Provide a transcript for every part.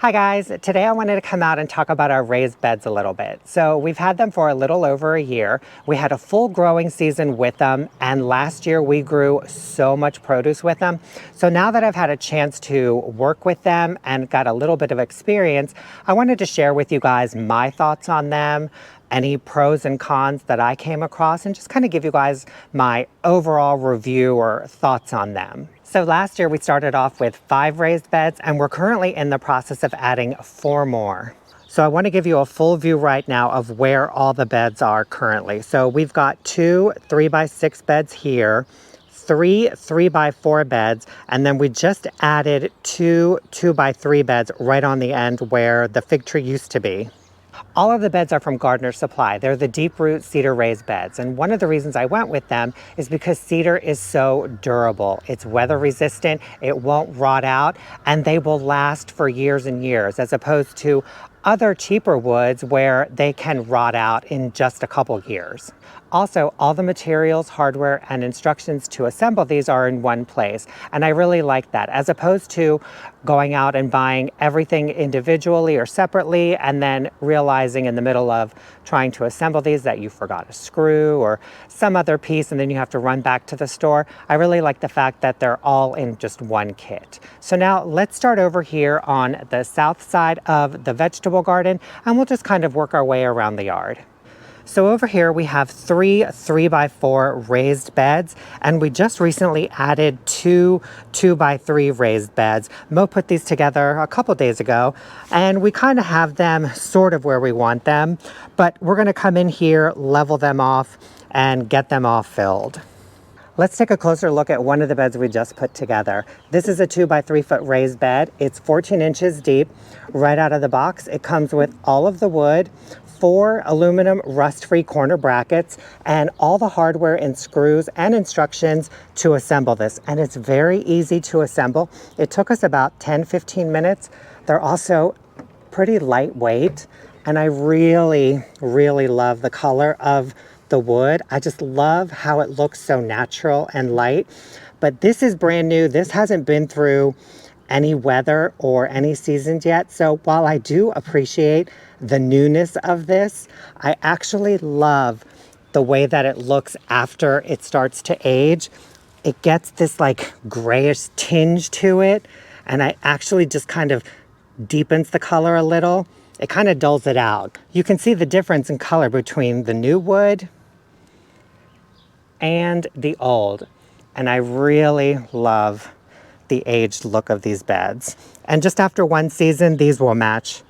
Hi guys, today I wanted to come out and talk about our raised beds a little bit. So we've had them for a little over a year. We had a full growing season with them, and last year we grew so much produce with them. So now that I've had a chance to work with them and got a little bit of experience, I wanted to share with you guys my thoughts on them, any pros and cons that I came across, and just kind of give you guys my overall review or thoughts on them. So last year we started off with 5 raised beds, and we're currently in the process of adding 4 more. So I want to give you a full view right now of where all the beds are currently. So we've got 2 3x6 beds here, 3 3x4 beds, and then we just added 2 2x3 beds right on the end where the fig tree used to be. All of the beds are from Gardener Supply. They're the deep root cedar raised beds. And one of the reasons I went with them is because cedar is so durable. It's weather resistant, it won't rot out, and they will last for years and years, as opposed to other cheaper woods where they can rot out in just a couple years. Also, all the materials, hardware, and instructions to assemble these are in one place. And I really like that, as opposed to going out and buying everything individually or separately and then realizing in the middle of trying to assemble these that you forgot a screw or some other piece and then you have to run back to the store. I really like the fact that they're all in just one kit. So now let's start over here on the south side of the vegetable garden, and we'll just kind of work our way around the yard. So over here we have 3 3x4 raised beds, and we just recently added 2 2x3 raised beds. Mo put these together a couple days ago, and we kind of have them sort of where we want them, but we're going to come in here, level them off, and get them all filled. Let's take a closer look at one of the beds we just put together. This is a 2x3 foot raised bed. It's 14 inches deep. Right out of the box, it comes with all of the wood, 4 aluminum rust-free corner brackets, and all the hardware and screws and instructions to assemble this. And it's very easy to assemble. It took us about 10-15 minutes. They're also pretty lightweight, and I really love the color of the wood. I just love how it looks so natural and light. But this is brand new. This hasn't been through any weather or any seasons yet. So while I do appreciate the newness of this, I actually love the way that it looks after it starts to age. It gets this like grayish tinge to it, and I actually just kind of deepens the color a little. It kind of dulls it out. You can see the difference in color between the new wood and the old. And I really love the aged look of these beds. And just after one season, these will match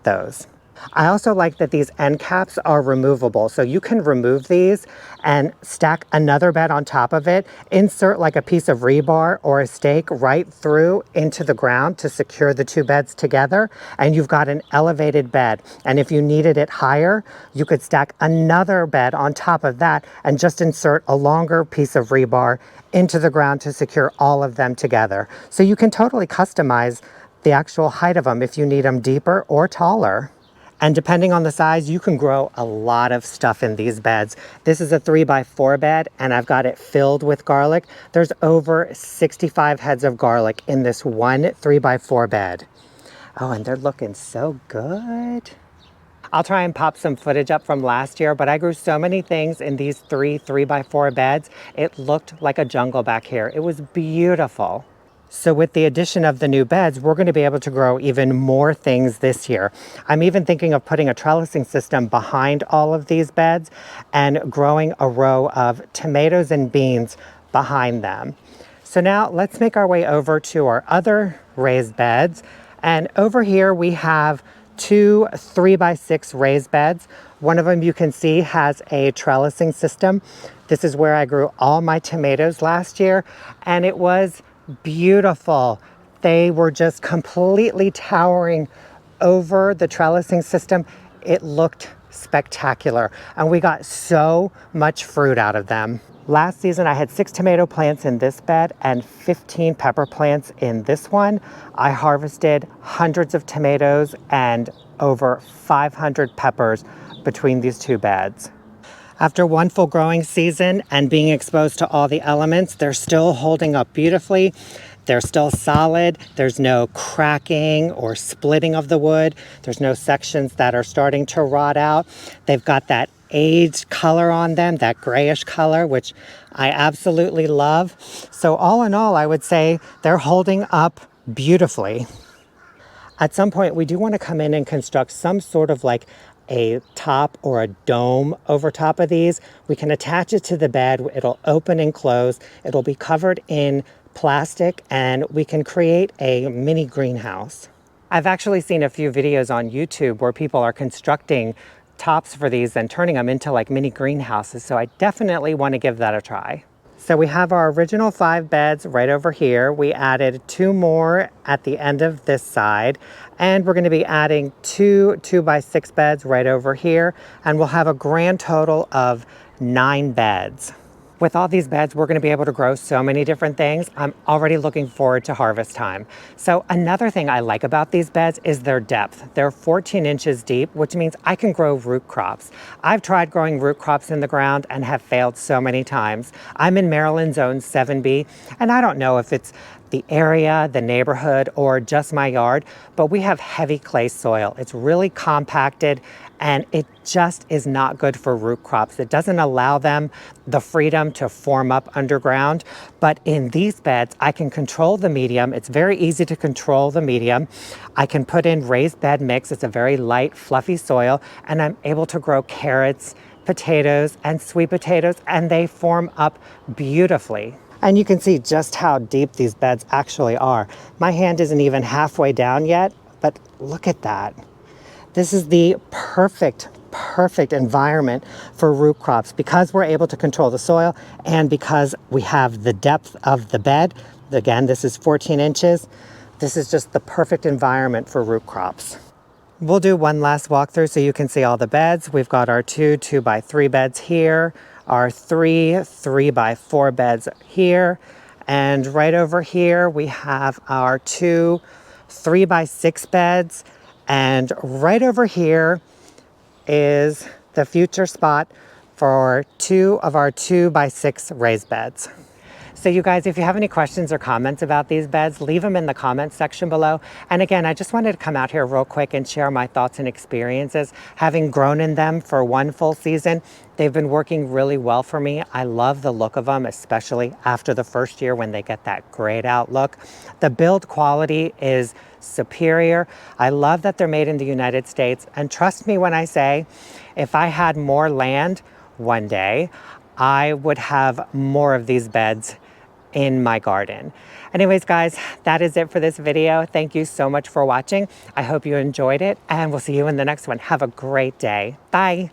those. I also like that these end caps are removable. So you can remove these and stack another bed on top of it, insert like a piece of rebar or a stake right through into the ground to secure the 2 beds together, and you've got an elevated bed. And if you needed it higher, you could stack another bed on top of that and just insert a longer piece of rebar into the ground to secure all of them together. So you can totally customize the actual height of them if you need them deeper or taller. And depending on the size, you can grow a lot of stuff in these beds. This is a 3x4 bed, and I've got it filled with garlic. There's over 65 heads of garlic in this one 3x4 bed. Oh, and they're looking so good. I'll try and pop some footage up from last year, but I grew so many things in these 3 3x4 beds. It looked like a jungle back here. It was beautiful. So with the addition of the new beds, we're going to be able to grow even more things this year. I'm even thinking of putting a trellising system behind all of these beds and growing a row of tomatoes and beans behind them. So now let's make our way over to our other raised beds. And over here we have 2 3x6 raised beds. One of them you can see has a trellising system. This is where I grew all my tomatoes last year, and it was beautiful. They were just completely towering over the trellising system. It looked spectacular, and we got so much fruit out of them. Last season I had 6 tomato plants in this bed and 15 pepper plants in this one. I harvested hundreds of tomatoes and over 500 peppers between these 2 beds. After one full growing season and being exposed to all the elements, they're still holding up beautifully. They're still solid. There's no cracking or splitting of the wood. There's no sections that are starting to rot out. They've got that aged color on them, that grayish color, which I absolutely love. So all in all, I would say they're holding up beautifully. At some point, we do want to come in and construct some sort of like a top or a dome over top of these. We can attach it to the bed. It'll open and close. It'll be covered in plastic, and we can create a mini greenhouse. I've actually seen a few videos on YouTube where people are constructing tops for these and turning them into like mini greenhouses. So I definitely want to give that a try. So we have our original 5 beds right over here. We added 2 more at the end of this side, and we're going to be adding 2 2x6 beds right over here, and we'll have a grand total of 9 beds. With all these beds, we're going to be able to grow so many different things. I'm already looking forward to harvest time. So another thing I like about these beds is their depth. They're 14 inches deep, which means I can grow root crops. I've tried growing root crops in the ground and have failed so many times. I'm in Maryland Zone 7B, and I don't know if it's the area, the neighborhood, or just my yard, but we have heavy clay soil. It's really compacted, and it just is not good for root crops. It doesn't allow them the freedom to form up underground. But in these beds, I can control the medium. It's very easy to control the medium. I can put in raised bed mix. It's a very light, fluffy soil, and I'm able to grow carrots, potatoes, and sweet potatoes, and they form up beautifully. And you can see just how deep these beds actually are. My hand isn't even halfway down yet, but look at that. This is the perfect environment for root crops because we're able to control the soil and because we have the depth of the bed. Again, this is 14 inches. This is just the perfect environment for root crops. We'll do one last walkthrough so you can see all the beds. We've got our 2 2x3 beds here, our 3 3x4 beds here, and right over here we have our 2 3x6 beds, and right over here is the future spot for 2 of our 2x6 raised beds. So you guys, if you have any questions or comments about these beds, leave them in the comments section below. And again, I just wanted to come out here real quick and share my thoughts and experiences. Having grown in them for 1 full season, they've been working really well for me. I love the look of them, especially after the first year when they get that grayed out look. The build quality is superior. I love that they're made in the United States. And trust me when I say, if I had more land one day, I would have more of these beds in my garden. Anyways, guys, that is it for this video. Thank you so much for watching. I hope you enjoyed it, and we'll see you in the next one. Have a great day. Bye.